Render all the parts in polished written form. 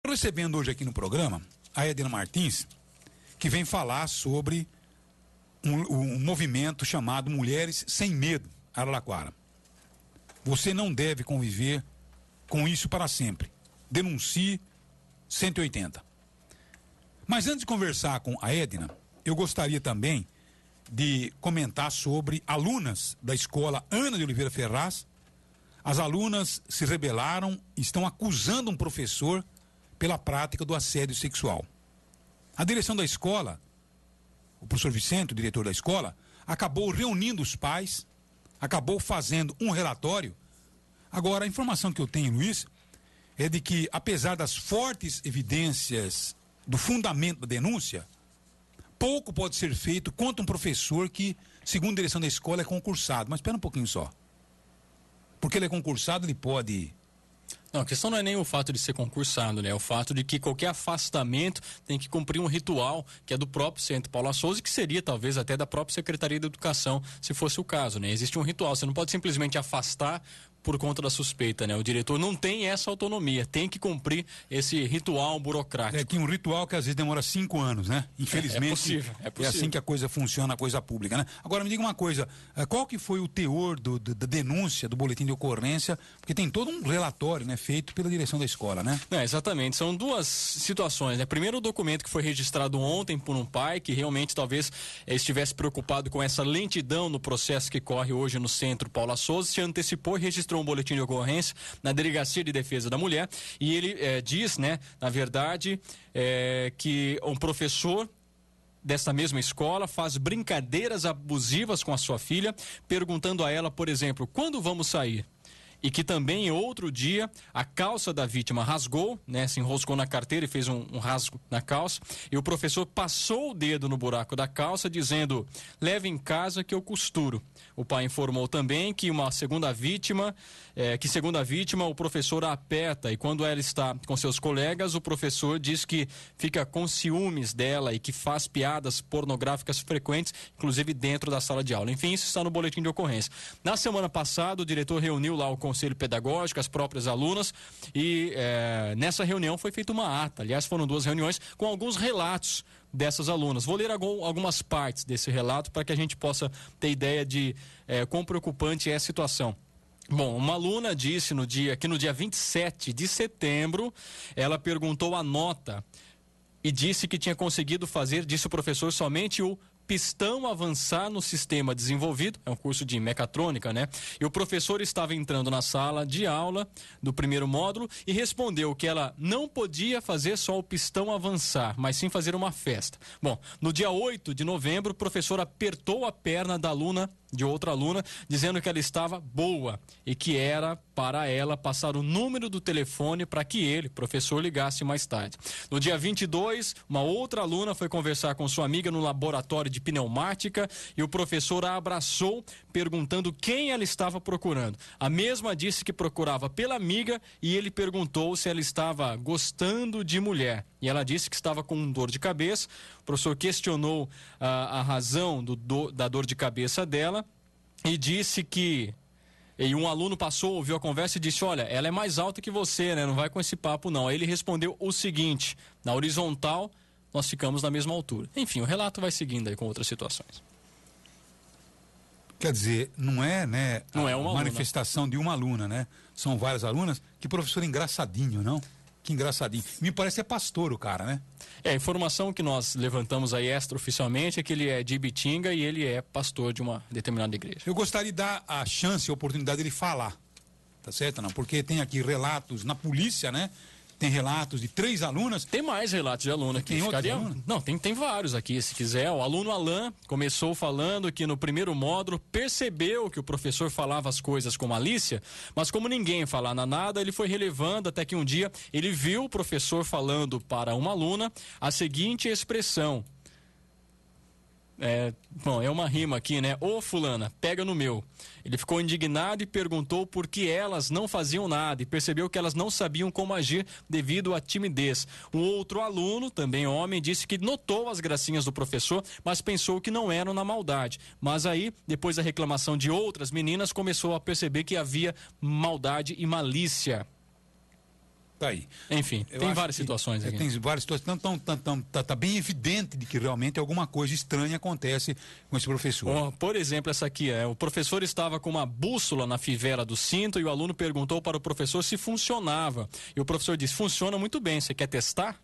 Recebendo hoje aqui no programa a Edna Martins, que vem falar sobre um movimento chamado Mulheres Sem Medo, Araraquara. Você não deve conviver com isso para sempre. Denuncie 180. Mas antes de conversar com a Edna, eu gostaria também de comentar sobre alunas da escola Ana de Oliveira Ferraz. As alunas se rebelaram e estão acusando um professor pela prática do assédio sexual. A direção da escola, o professor Vicente, o diretor da escola, acabou reunindo os pais, acabou fazendo um relatório. Agora, a informação que eu tenho, Luiz, é de que, apesar das fortes evidências do fundamento da denúncia, pouco pode ser feito contra um professor que, segundo a direção da escola, é concursado. Mas espera um pouquinho só. Porque ele é concursado, ele pode... Não, a questão não é nem o fato de ser concursado, né? É o fato de que qualquer afastamento tem que cumprir um ritual que é do próprio Centro Paula Souza e que seria talvez até da própria Secretaria da Educação, se fosse o caso, né? Existe um ritual, você não pode simplesmente afastar por conta da suspeita, né? O diretor não tem essa autonomia, tem que cumprir esse ritual burocrático. É que um ritual que às vezes demora 5 anos, né? Infelizmente, é possível. É assim que a coisa funciona, a coisa pública, né? Agora me diga uma coisa, qual que foi o teor da denúncia, do boletim de ocorrência? Porque tem todo um relatório, né? Feito pela direção da escola, né? Exatamente, são duas situações, né? Primeiro, o documento que foi registrado ontem por um pai que realmente talvez estivesse preocupado com essa lentidão no processo que corre hoje no Centro Paula Souza, se antecipou e registrou um boletim de ocorrência na Delegacia de Defesa da Mulher e ele diz, né, na verdade, que um professor dessa mesma escola faz brincadeiras abusivas com a sua filha, perguntando a ela, por exemplo, quando vamos sair? E que também em outro dia a calça da vítima rasgou, né, se enroscou na carteira e fez um rasgo na calça, e o professor passou o dedo no buraco da calça dizendo, leve em casa que eu costuro. O pai informou também que segundo a vítima o professor a aperta e quando ela está com seus colegas, o professor diz que fica com ciúmes dela e que faz piadas pornográficas frequentes, inclusive dentro da sala de aula. Enfim, isso está no boletim de ocorrência. Na semana passada, o diretor reuniu lá o conselho pedagógico, as próprias alunas e nessa reunião foi feita uma ata. Aliás, foram 2 reuniões com alguns relatos dessas alunas. Vou ler algumas partes desse relato para que a gente possa ter ideia de quão preocupante é a situação. Bom, uma aluna disse que no dia 27 de setembro, ela perguntou a nota e disse que tinha conseguido fazer, disse o professor, somente o pistão avançar no sistema desenvolvido, é um curso de mecatrônica, né? E o professor estava entrando na sala de aula do primeiro módulo e respondeu que ela não podia fazer só o pistão avançar, mas sim fazer uma festa. Bom, no dia 8 de novembro, o professor apertou a perna de outra aluna, dizendo que ela estava boa e que era para ela passar o número do telefone para que ele, professor, ligasse mais tarde. No dia 22, uma outra aluna foi conversar com sua amiga no laboratório de pneumática e o professor a abraçou, perguntando quem ela estava procurando. A mesma disse que procurava pela amiga e ele perguntou se ela estava gostando de mulher. E ela disse que estava com dor de cabeça. O professor questionou a razão da dor de cabeça dela e disse que... E um aluno ouviu a conversa e disse, olha, ela é mais alta que você, né? Não vai com esse papo não. Aí ele respondeu o seguinte, na horizontal, nós ficamos na mesma altura. Enfim, o relato vai seguindo aí com outras situações. Quer dizer, não é, né? Não é uma manifestação de uma aluna, né? São várias alunas. Que professor engraçadinho, não? Que engraçadinho. Me parece que é pastor o cara, né? A informação que nós levantamos aí extraoficialmente é que ele é de Ibitinga e ele é pastor de uma determinada igreja. Eu gostaria de dar a chance, a oportunidade dele falar, tá certo? Não? Porque tem aqui relatos na polícia, né? Tem relatos de 3 alunas. Tem mais relatos de aluno aqui. Não, tem vários aqui, se quiser. O aluno Alain começou falando que no primeiro módulo percebeu que o professor falava as coisas com malícia, mas como ninguém falava nada, ele foi relevando até que um dia ele viu o professor falando para uma aluna a seguinte expressão. É uma rima aqui, né? Ô fulana, pega no meu. Ele ficou indignado e perguntou por que elas não faziam nada e percebeu que elas não sabiam como agir devido à timidez. Um outro aluno, também homem, disse que notou as gracinhas do professor, mas pensou que não eram na maldade. Mas aí, depois da reclamação de outras meninas, começou a perceber que havia maldade e malícia. Tá aí. Enfim, tem várias situações aqui. Tem várias situações. Então, tá bem evidente de que realmente alguma coisa estranha acontece com esse professor. Por exemplo, essa aqui, o professor estava com uma bússola na fivela do cinto e o aluno perguntou para o professor se funcionava. E o professor disse, funciona muito bem, você quer testar?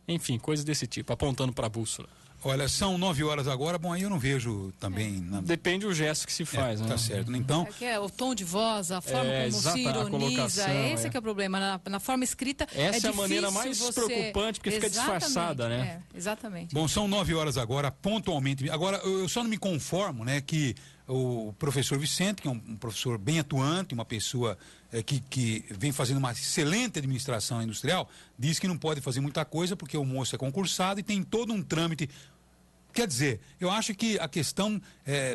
Enfim, coisas desse tipo, apontando para a bússola. Olha, são 9 horas agora, bom, aí eu não vejo também... Depende do gesto que se faz, né? Tá certo, então... O tom de voz, a forma como se ironiza, esse que é o problema, na forma escrita essa é a maneira mais preocupante, porque fica disfarçada, né? Exatamente. Bom, são 9 horas agora, pontualmente. Agora, eu só não me conformo, né, que o professor Vicente, que é um professor bem atuante, uma pessoa que vem fazendo uma excelente administração industrial, diz que não pode fazer muita coisa porque o moço é concursado e tem todo um trâmite. Quer dizer, eu acho que a questão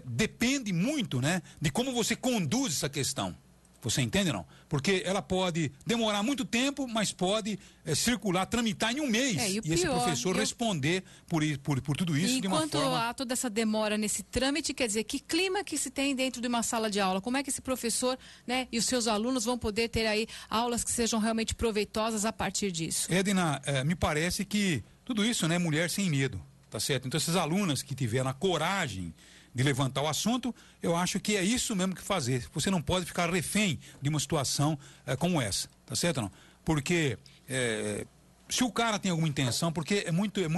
depende muito, né, de como você conduz essa questão. Você entende, não? Porque ela pode demorar muito tempo, mas pode circular, tramitar em um mês. E esse professor responder por tudo isso de uma forma... Enquanto há toda essa demora nesse trâmite, quer dizer, que clima que se tem dentro de uma sala de aula? Como é que esse professor, né, e os seus alunos vão poder ter aí aulas que sejam realmente proveitosas a partir disso? Edna, me parece que tudo isso, né, mulher sem medo, tá certo? Então essas alunas que tiveram a coragem de levantar o assunto, eu acho que é isso mesmo que fazer. Você não pode ficar refém de uma situação como essa, tá certo, não? Porque se o cara tem alguma intenção, porque é muito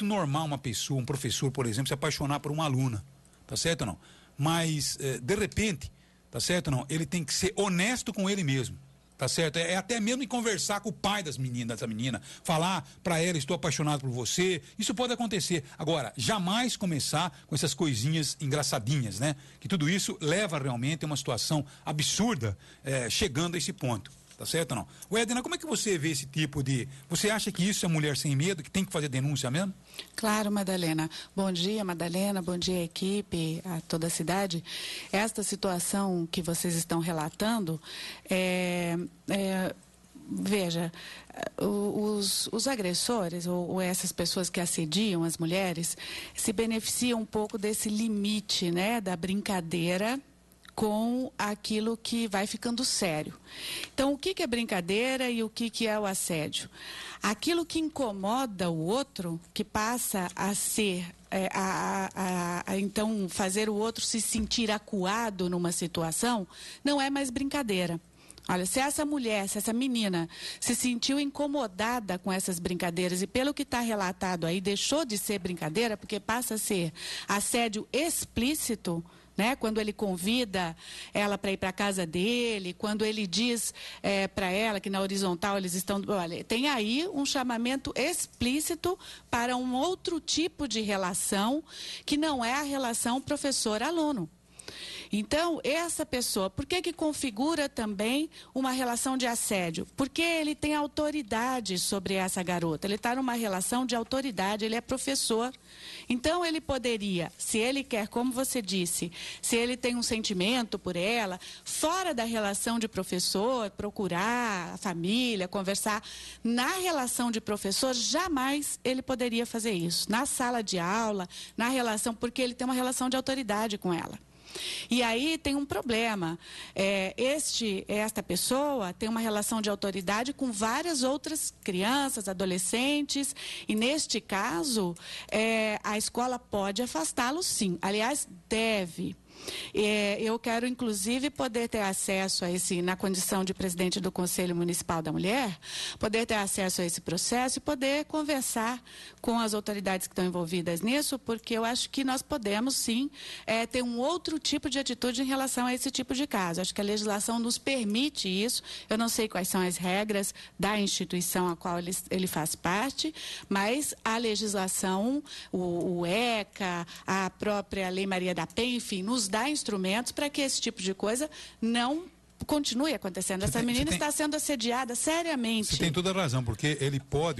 normal uma pessoa, um professor, por exemplo, se apaixonar por uma aluna, tá certo, não? Mas de repente, tá certo, não? Ele tem que ser honesto com ele mesmo. Tá certo? É até mesmo em conversar com o pai dessa menina, falar para ela, estou apaixonado por você, isso pode acontecer. Agora, jamais começar com essas coisinhas engraçadinhas, né? Que tudo isso leva realmente a uma situação absurda, chegando a esse ponto. Tá certo ou não? O Edna, como é que você vê esse tipo de... Você acha que isso é mulher sem medo, que tem que fazer denúncia mesmo? Claro, Madalena. Bom dia, Madalena. Bom dia, equipe, a toda a cidade. Esta situação que vocês estão relatando, veja, os agressores ou essas pessoas que assediam as mulheres se beneficiam um pouco desse limite, né, da brincadeira com aquilo que vai ficando sério. Então, o que é brincadeira e o que é o assédio? Aquilo que incomoda o outro, que passa a ser, então, fazer o outro se sentir acuado numa situação, não é mais brincadeira. Olha, se essa mulher, se essa menina se sentiu incomodada com essas brincadeiras e pelo que está relatado aí, deixou de ser brincadeira, porque passa a ser assédio explícito, né? Quando ele convida ela para ir para a casa dele, quando ele diz para ela que na horizontal eles estão... Olha, tem aí um chamamento explícito para um outro tipo de relação que não é a relação professor-aluno. Então, essa pessoa, por que configura também uma relação de assédio? Porque ele tem autoridade sobre essa garota, ele está numa relação de autoridade, ele é professor. Então, ele poderia, se ele quer, como você disse, se ele tem um sentimento por ela, fora da relação de professor, procurar a família, conversar. Na relação de professor, jamais ele poderia fazer isso. Na sala de aula, na relação, porque ele tem uma relação de autoridade com ela. E aí tem um problema, esta pessoa tem uma relação de autoridade com várias outras crianças, adolescentes, e neste caso, a escola pode afastá-lo sim, aliás, deve. Eu quero, inclusive, poder ter acesso a esse, na condição de presidente do Conselho Municipal da Mulher, poder ter acesso a esse processo e poder conversar com as autoridades que estão envolvidas nisso, porque eu acho que nós podemos, sim, ter um outro tipo de atitude em relação a esse tipo de caso. Acho que a legislação nos permite isso. Eu não sei quais são as regras da instituição a qual ele faz parte, mas a legislação, o ECA, a própria Lei Maria da Penha, enfim, nos dá instrumentos para que esse tipo de coisa não continue acontecendo. Essa menina está sendo assediada seriamente. Você tem toda a razão, porque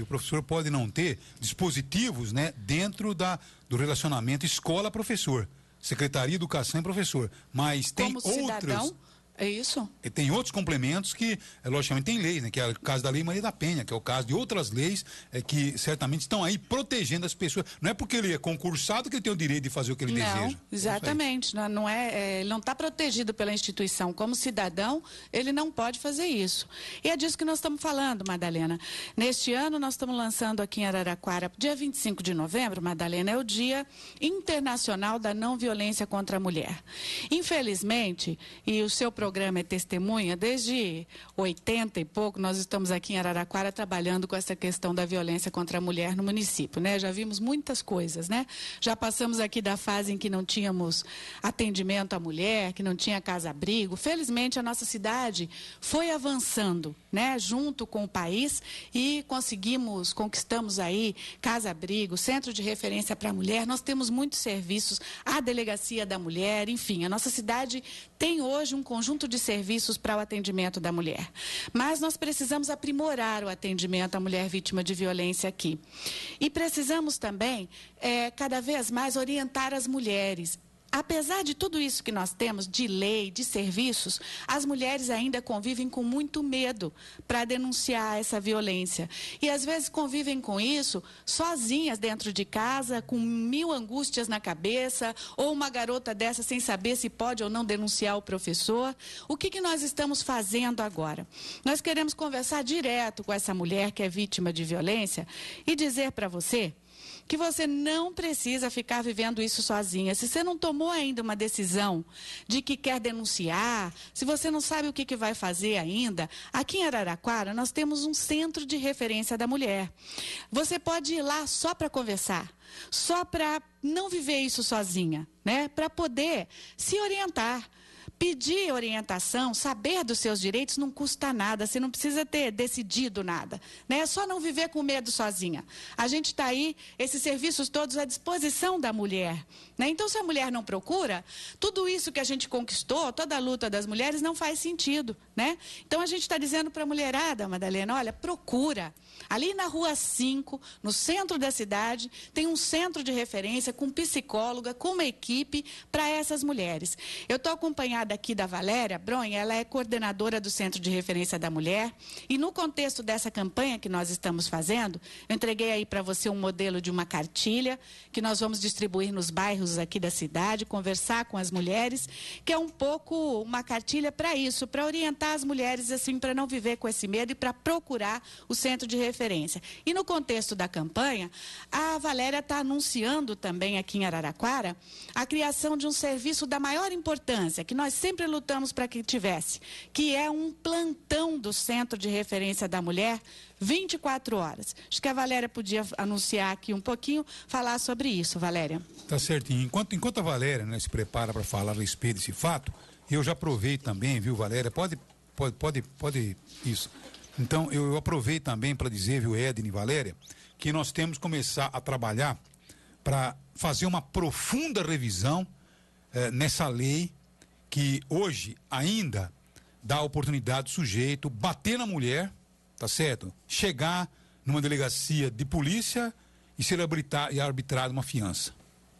o professor pode não ter dispositivos, né, dentro do relacionamento escola-professor, Secretaria de Educação e professor, mas tem como cidadão, outras... É isso. E tem outros complementos que, logicamente, tem leis, né? Que é o caso da Lei Maria da Penha, que é o caso de outras leis que certamente estão aí protegendo as pessoas. Não é porque ele é concursado que ele tem o direito de fazer o que ele deseja. Exatamente. Ele não está protegido pela instituição. Como cidadão, ele não pode fazer isso. E é disso que nós estamos falando, Madalena. Neste ano, nós estamos lançando aqui em Araraquara, dia 25 de novembro, Madalena, é o Dia Internacional da Não Violência contra a Mulher. Infelizmente, e o seu programa é testemunha, desde 80 e pouco, nós estamos aqui em Araraquara trabalhando com essa questão da violência contra a mulher no município, né? Já vimos muitas coisas, né? Já passamos aqui da fase em que não tínhamos atendimento à mulher, que não tinha casa-abrigo. Felizmente, a nossa cidade foi avançando, né? Junto com o país e conquistamos aí casa-abrigo, centro de referência para a mulher. Nós temos muitos serviços, a delegacia da mulher, enfim, a nossa cidade tem hoje um conjunto de serviços para o atendimento da mulher. Mas nós precisamos aprimorar o atendimento à mulher vítima de violência aqui. E precisamos também, cada vez mais, orientar as mulheres. Apesar de tudo isso que nós temos, de lei, de serviços, as mulheres ainda convivem com muito medo para denunciar essa violência. E às vezes convivem com isso sozinhas dentro de casa, com 1000 angústias na cabeça, ou uma garota dessa sem saber se pode ou não denunciar o professor. O que nós estamos fazendo agora? Nós queremos conversar direto com essa mulher que é vítima de violência e dizer para você que você não precisa ficar vivendo isso sozinha. Se você não tomou ainda uma decisão de que quer denunciar, se você não sabe o que vai fazer ainda, aqui em Araraquara nós temos um centro de referência da mulher. Você pode ir lá só para conversar, só para não viver isso sozinha, né? Para poder se orientar. Pedir orientação, saber dos seus direitos não custa nada, você não precisa ter decidido nada, né? É só não viver com medo sozinha. A gente está aí, esses serviços todos à disposição da mulher, né? Então, se a mulher não procura, tudo isso que a gente conquistou, toda a luta das mulheres não faz sentido, né? Então, a gente está dizendo para a mulherada, Madalena, olha, procura. Ali na Rua 5, no centro da cidade, tem um centro de referência com psicóloga, com uma equipe para essas mulheres. Eu estou acompanhada aqui da Valéria Bronha, ela é coordenadora do Centro de Referência da Mulher, e no contexto dessa campanha que nós estamos fazendo, eu entreguei aí para você um modelo de uma cartilha que nós vamos distribuir nos bairros aqui da cidade, conversar com as mulheres, que é um pouco uma cartilha para isso, para orientar as mulheres assim, para não viver com esse medo e para procurar o Centro de Referência. E no contexto da campanha, a Valéria está anunciando também aqui em Araraquara a criação de um serviço da maior importância, que nós sempre lutamos para que tivesse, que é um plantão do Centro de Referência da Mulher, 24 horas. Acho que a Valéria podia anunciar aqui um pouquinho, falar sobre isso, Valéria. Tá certinho. Enquanto a Valéria, né, se prepara para falar a respeito desse fato, eu já aproveito também, viu, Valéria? Pode isso. Então, eu aproveito também para dizer, viu, Edna e Valéria, que nós temos que começar a trabalhar para fazer uma profunda revisão nessa lei que hoje ainda dá a oportunidade do sujeito bater na mulher, tá certo? Chegar numa delegacia de polícia e ser arbitrado uma fiança.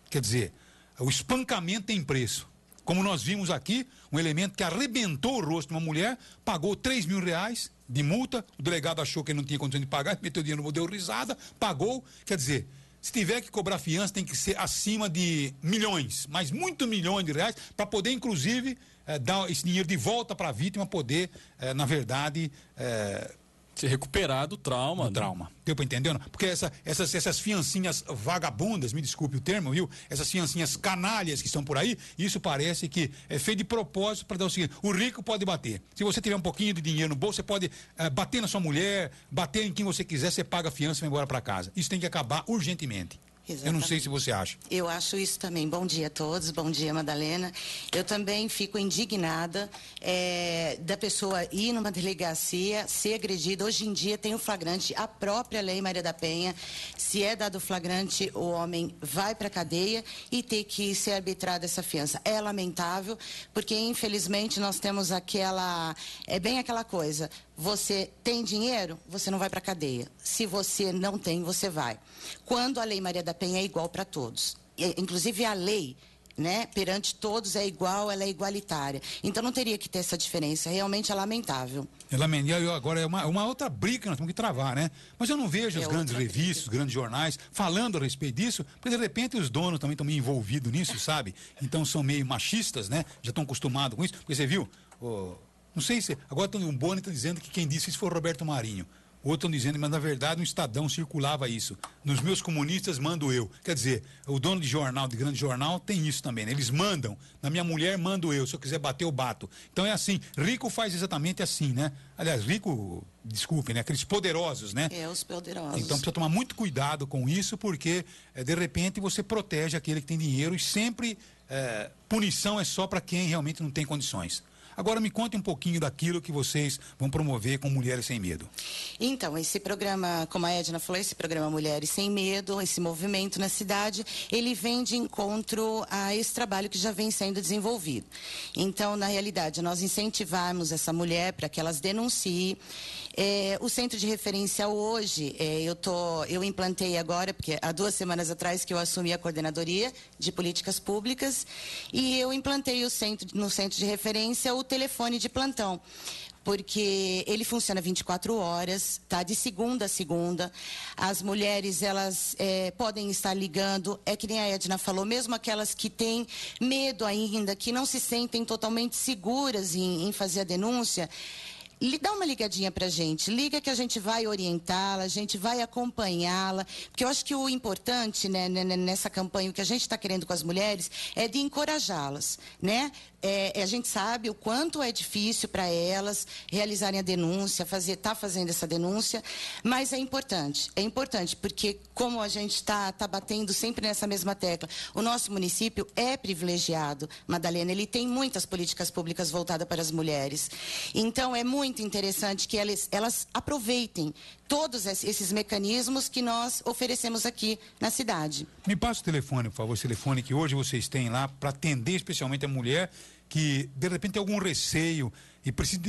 Quer dizer, o espancamento tem preço. Como nós vimos aqui, um elemento que arrebentou o rosto de uma mulher, pagou R$3.000 de multa, o delegado achou que ele não tinha condição de pagar, meteu o dinheiro no modelo risada, pagou, quer dizer, se tiver que cobrar fiança tem que ser acima de milhões, mas muitos milhões de reais, para poder inclusive dar esse dinheiro de volta para a vítima poder, na verdade, se recuperar do trauma. Do trauma. Deu para entender? Não? Porque essas fiancinhas vagabundas, me desculpe o termo, viu? Essas fiancinhas canalhas que estão por aí, isso parece que é feito de propósito para dar o seguinte: o rico pode bater. Se você tiver um pouquinho de dinheiro no bolso, você pode bater na sua mulher, bater em quem você quiser, você paga a fiança e vai embora para casa. Isso tem que acabar urgentemente. Exatamente. Eu não sei se você acha. Eu acho isso também. Bom dia a todos, bom dia, Madalena. Eu também fico indignada da pessoa ir numa delegacia, ser agredida. Hoje em dia tem o flagrante, a própria Lei Maria da Penha. Se é dado flagrante, o homem vai para a cadeia e tem que ser arbitrada essa fiança. É lamentável, porque infelizmente nós temos bem aquela coisa. Você tem dinheiro, você não vai para a cadeia. Se você não tem, você vai. Quando a Lei Maria da Penha é igual para todos. Inclusive a lei, né, perante todos é igual, ela é igualitária. Então não teria que ter essa diferença. Realmente é lamentável. É lamentável. Agora é uma outra briga que nós temos que travar, né? Mas eu não vejo as grandes revistas, os grandes jornais falando a respeito disso, porque de repente os donos também estão meio envolvidos nisso, sabe? Então são meio machistas, né? Já estão acostumados com isso. Porque você viu, não sei se... Agora um Boni está dizendo que quem disse isso foi o Roberto Marinho. Outros estão dizendo, mas na verdade no Estadão circulava isso. Nos meus comunistas mando eu. Quer dizer, o dono de jornal, de grande jornal, tem isso também, né? Eles mandam. Na minha mulher mando eu. Se eu quiser bater, eu bato. Então é assim. Rico faz exatamente assim, né? Aliás, rico, desculpem, né? Aqueles poderosos, né? Os poderosos. Então precisa tomar muito cuidado com isso, porque de repente você protege aquele que tem dinheiro e sempre punição é só para quem realmente não tem condições. Agora me conte um pouquinho daquilo que vocês vão promover com Mulheres Sem Medo. Então, esse programa, como a Edna falou, esse programa Mulheres Sem Medo, esse movimento na cidade, ele vem de encontro a esse trabalho que já vem sendo desenvolvido. Então, na realidade, nós incentivamos essa mulher para que elas denunciem. O centro de referência hoje, eu implantei agora, porque há 2 semanas atrás que eu assumi a coordenadoria de políticas públicas, e eu implantei no centro de referência o telefone de plantão, porque ele funciona 24 horas, tá? De segunda a segunda. As mulheres, elas podem estar ligando, é que nem a Edna falou, mesmo aquelas que têm medo ainda, que não se sentem totalmente seguras em fazer a denúncia, dá uma ligadinha pra gente, liga que a gente vai orientá-la, a gente vai acompanhá-la, porque eu acho que o importante, né, nessa campanha, o que a gente está querendo com as mulheres é de encorajá-las, né? A gente sabe o quanto é difícil para elas realizarem a denúncia, tá fazendo essa denúncia, mas é importante porque como a gente está batendo sempre nessa mesma tecla, o nosso município é privilegiado, Madalena, ele tem muitas políticas públicas voltadas para as mulheres, então é muito interessante que elas aproveitem todos esses mecanismos que nós oferecemos aqui na cidade. Me passa o telefone, por favor, esse telefone que hoje vocês têm lá para atender especialmente a mulher que de repente tem algum receio e precisa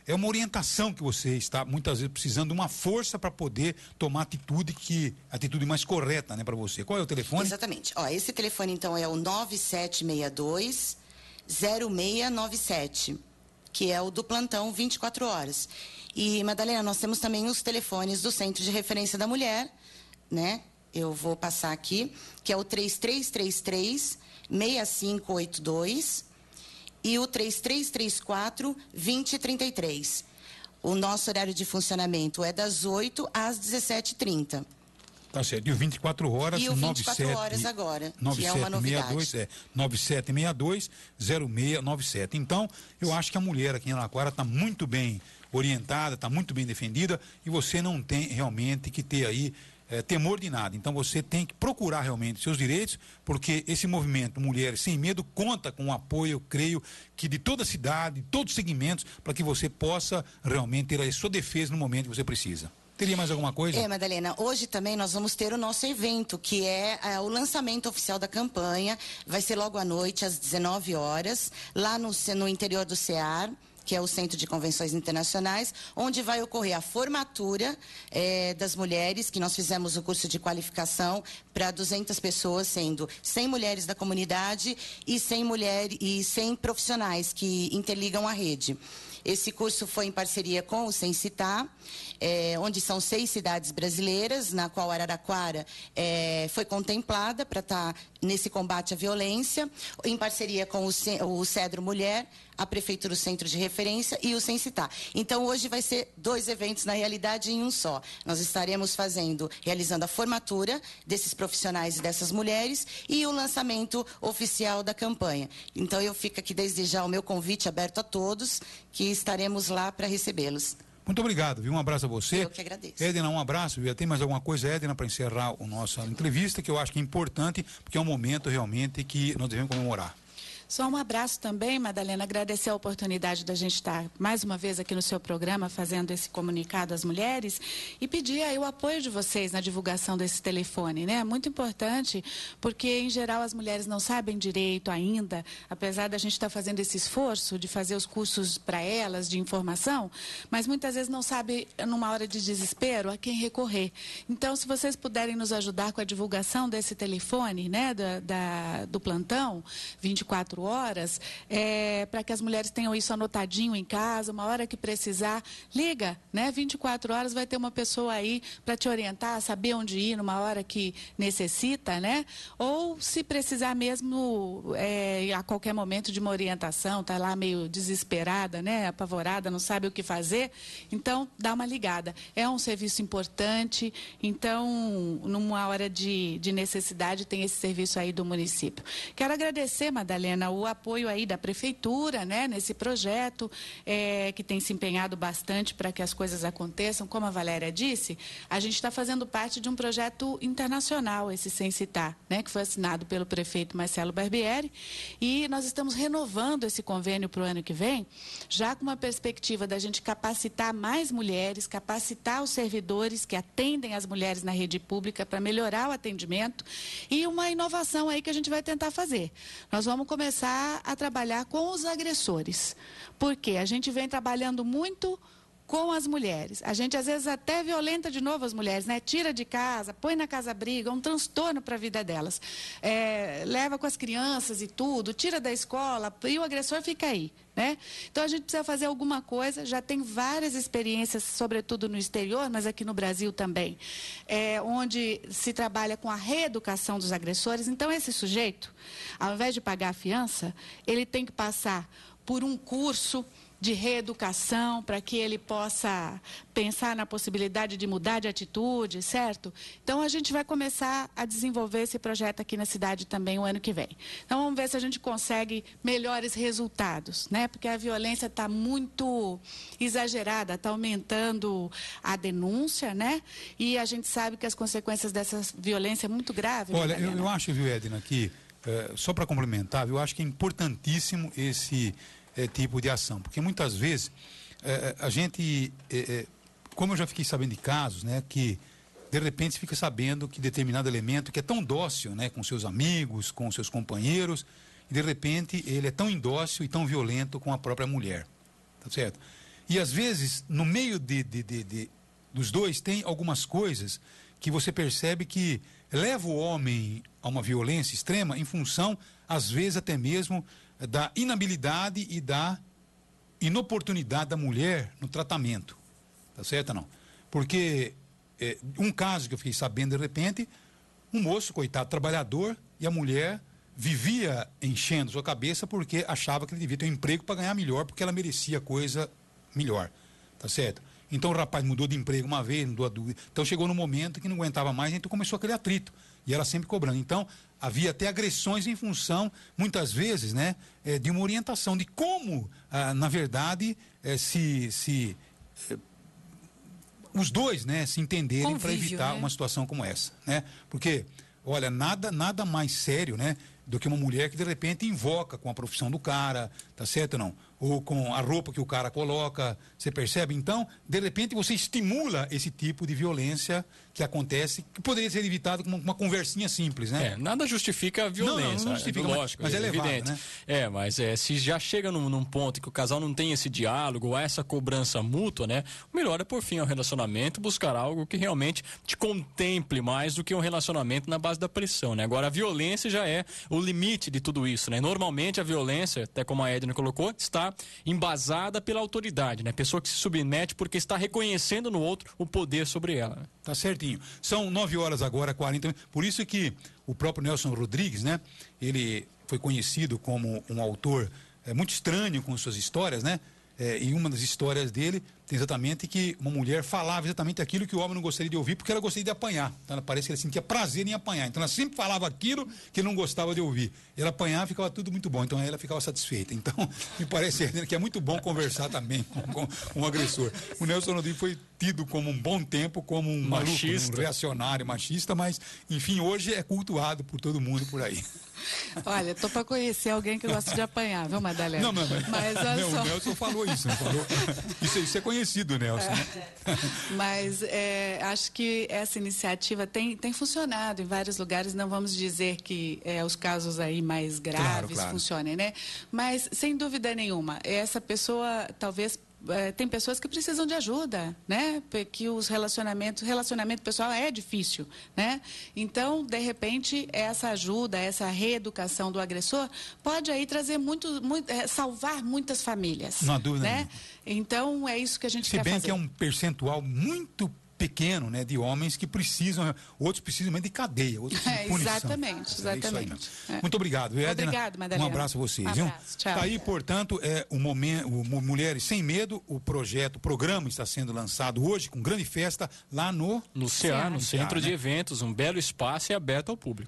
é uma orientação que você está muitas vezes precisando de uma força para poder tomar atitude mais correta, né, para você. Qual é o telefone? Exatamente. Esse telefone então é o 9762 0697, que é o do plantão 24 horas. E, Madalena, nós temos também os telefones do Centro de Referência da Mulher, né? Eu vou passar aqui, que é o 3333-6582 e o 3334-2033. O nosso horário de funcionamento é das 8 às 17h30. Tá certo. E o 24 horas, e o 24 horas agora, que é uma novidade. 9762-0697. Então, eu acho que a mulher aqui em Araraquara está muito bem orientada, está muito bem defendida e você não tem realmente que ter aí temor de nada. Então você tem que procurar realmente seus direitos, porque esse movimento Mulheres Sem Medo conta com o apoio, eu creio, que de toda a cidade, de todos os segmentos, para que você possa realmente ter a sua defesa no momento que você precisa. Teria mais alguma coisa? Madalena, hoje também nós vamos ter o nosso evento, que é o lançamento oficial da campanha. Vai ser logo à noite, às 19 horas, lá no interior do CEAR, que é o Centro de Convenções Internacionais, onde vai ocorrer a formatura das mulheres, que nós fizemos o curso de qualificação para 200 pessoas, sendo 100 mulheres da comunidade e 100 profissionais que interligam a rede. Esse curso foi em parceria com o Sensitar, onde são 6 cidades brasileiras, na qual Araraquara foi contemplada para estar nesse combate à violência, em parceria com o Cedro Mulher, a Prefeitura do Centro de Referência e o Sensitar. Então, hoje vai ser 2 eventos, na realidade, em um só. Nós estaremos realizando a formatura desses profissionais e dessas mulheres e o lançamento oficial da campanha. Então, eu fico aqui desde já o meu convite aberto a todos, que estaremos lá para recebê-los. Muito obrigado, viu? Um abraço a você. Eu que agradeço. Edna, um abraço, viu? Tem mais alguma coisa, Edna, para encerrar a nossa entrevista, que eu acho que é importante, porque é um momento realmente que nós devemos comemorar. Só um abraço também, Madalena, agradecer a oportunidade da gente estar mais uma vez aqui no seu programa fazendo esse comunicado às mulheres e pedir aí o apoio de vocês na divulgação desse telefone, né? É muito importante porque, em geral, as mulheres não sabem direito ainda, apesar da gente estar fazendo esse esforço de fazer os cursos para elas de informação, mas muitas vezes não sabe, numa hora de desespero, a quem recorrer. Então, se vocês puderem nos ajudar com a divulgação desse telefone, né, do plantão, 24 horas, para que as mulheres tenham isso anotadinho em casa, uma hora que precisar, liga, né? 24 horas vai ter uma pessoa aí para te orientar, saber onde ir numa hora que necessita, né? Ou se precisar mesmo a qualquer momento de uma orientação, tá lá meio desesperada, né? Apavorada, não sabe o que fazer, então dá uma ligada. É um serviço importante, então numa hora de necessidade tem esse serviço aí do município. Quero agradecer, Madalena, o apoio aí da prefeitura, né, nesse projeto, que tem se empenhado bastante para que as coisas aconteçam. Como a Valéria disse, a gente está fazendo parte de um projeto internacional, esse Sem Citar, né, que foi assinado pelo prefeito Marcelo Barbieri, e nós estamos renovando esse convênio para o ano que vem, já com uma perspectiva da gente capacitar mais mulheres, capacitar os servidores que atendem as mulheres na rede pública para melhorar o atendimento e uma inovação aí que a gente vai tentar fazer. Nós vamos começar a trabalhar com os agressores, porque a gente vem trabalhando muito com as mulheres. A gente, às vezes, até violenta de novo as mulheres, né? Tira de casa, põe na casa-briga, um transtorno para a vida delas. Leva com as crianças e tudo, tira da escola e o agressor fica aí, né? Então, a gente precisa fazer alguma coisa. Já tem várias experiências, sobretudo no exterior, mas aqui no Brasil também, onde se trabalha com a reeducação dos agressores. Então, esse sujeito, ao invés de pagar a fiança, ele tem que passar por um curso de reeducação para que ele possa pensar na possibilidade de mudar de atitude, certo? Então, a gente vai começar a desenvolver esse projeto aqui na cidade também o ano que vem. Então, vamos ver se a gente consegue melhores resultados, né? Porque a violência está muito exagerada, está aumentando a denúncia, né? E a gente sabe que as consequências dessa violência é muito grave. Olha, eu acho, viu, Edna, que, só para complementar, eu acho que é importantíssimo esse tipo de ação, porque muitas vezes a gente, como eu já fiquei sabendo de casos, né, que de repente se fica sabendo que determinado elemento que é tão dócil, né, com seus amigos, com seus companheiros, e de repente ele é tão indócil e tão violento com a própria mulher, tá certo? E às vezes no meio dos dois tem algumas coisas que você percebe que leva o homem a uma violência extrema em função, às vezes até mesmo da inabilidade e da inoportunidade da mulher no tratamento, tá certo ou não? Porque um caso que eu fiquei sabendo de repente, um moço, coitado, trabalhador, e a mulher vivia enchendo sua cabeça porque achava que ele devia ter um emprego para ganhar melhor, porque ela merecia coisa melhor, tá certo? Então o rapaz mudou de emprego uma vez, mudou a dúvida. Então chegou no momento que não aguentava mais, então começou aquele atrito. E ela sempre cobrando. Então, havia até agressões em função, muitas vezes, né, de uma orientação de como, na verdade, os dois, né, se entenderem para evitar, né, uma situação como essa, né? Porque, olha, nada mais sério, né, do que uma mulher que de repente invoca com a profissão do cara, tá certo ou não? Ou com a roupa que o cara coloca, você percebe? Então, de repente você estimula esse tipo de violência que acontece, que poderia ser evitado com uma conversinha simples, né? Nada justifica a violência, não justifica, lógico, mas é elevado, evidente. Né? Mas se já chega num ponto que o casal não tem esse diálogo, ou essa cobrança mútua, né? O melhor é pôr fim ao relacionamento, buscar algo que realmente te contemple mais do que um relacionamento na base da pressão, né? Agora, a violência já é o limite de tudo isso, né? Normalmente a violência, até como a Edna colocou, está embasada pela autoridade, né? Pessoa que se submete porque está reconhecendo no outro o poder sobre ela. Né? Tá certinho. São 9 horas agora, 40 minutos. Por isso que o próprio Nelson Rodrigues, né? Ele foi conhecido como um autor muito estranho com suas histórias, né? E uma das histórias dele tem exatamente que uma mulher falava exatamente aquilo que o homem não gostaria de ouvir, porque ela gostaria de apanhar. Então, parece que ela sentia prazer em apanhar. Então, ela sempre falava aquilo que ele não gostava de ouvir. Ela apanhava e ficava tudo muito bom. Então, ela ficava satisfeita. Então, me parece que é muito bom conversar também com um agressor. O Nelson Rodrigues foi tido como um bom tempo, como um machista, maluco, um reacionário, machista, mas, enfim, hoje é cultuado por todo mundo por aí. Olha, estou para conhecer alguém que gosta de apanhar, viu, Madalena? Mas olha só. O Nelson falou isso, não falou? Isso é conhecido, Nelson. Né? Mas acho que essa iniciativa tem funcionado em vários lugares. Não vamos dizer que os casos aí mais graves claro. funcionem, né? Mas, sem dúvida nenhuma, essa pessoa talvez... tem pessoas que precisam de ajuda, né? Que os relacionamento pessoal é difícil, né? Então, de repente, essa ajuda, essa reeducação do agressor pode aí trazer salvar muitas famílias. Não há dúvida, né? Então, é isso que a gente quer fazer. Se bem que é um percentual muito pequeno, né, de homens que precisam, outros precisam de cadeia, outros precisam de punição. Exatamente. Muito obrigado, Edna. Obrigado, Madalena. Um abraço a vocês. Abraço, tchau. Tá aí, portanto, o Mulheres Sem Medo, o programa está sendo lançado hoje com grande festa lá no CEA, no Centro de Eventos, um belo espaço e aberto ao público.